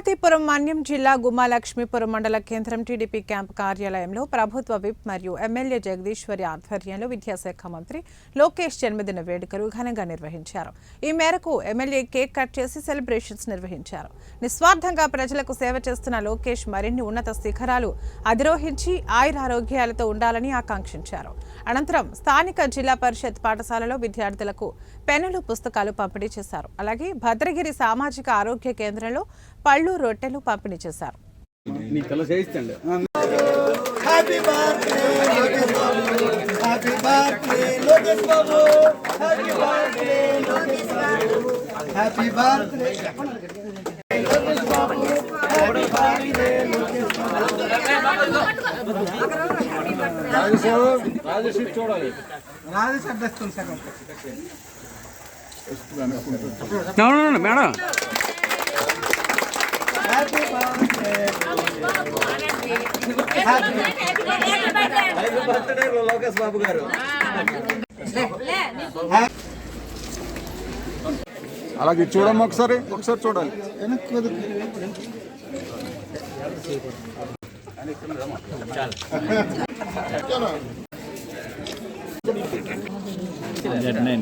పార్వతీపురం మన్యం జిల్లా గుమ్మాలక్ష్మీపురం మండల కేంద్రం టీడీపీ క్యాంపు కార్యాలయంలో ప్రభుత్వ విప్ మరియు ఎమ్మెల్యే జగదీశ్వరి ఆధ్వర్యంలో విద్యాశాఖ మంత్రి లోకేష్ జన్మదిన వేడుకలు ఘనంగా నిర్వహించారు. ఈ మేరకు ఎమ్మెల్యే కేక్ కట్ చేసి సెలబ్రేషన్స్ నిర్వహించారు. నిస్వార్థంగా ప్రజలకు సేవ చేస్తున్న లోకేష్ మరిన్ని ఉన్నత శిఖరాలు అధిరోహించి ఆయురారోగ్యాలతో ఉండాలని ఆకాంక్షించారు. అనంతరం స్థానిక జిల్లా పరిషత్ పాఠశాలలో విద్యార్థులకు పెన్నులు, పుస్తకాలు పంపిణీ చేశారు. అలాగే భద్రగిరి సామాజిక ఆరోగ్య కేంద్రంలో పళ్ళు, రొట్టెలు పంపిణీ చేశారు. మేడం లోకేష్ బాబు గారు అలాగే చూడమ్మా, ఒకసారి చూడాలి. Z9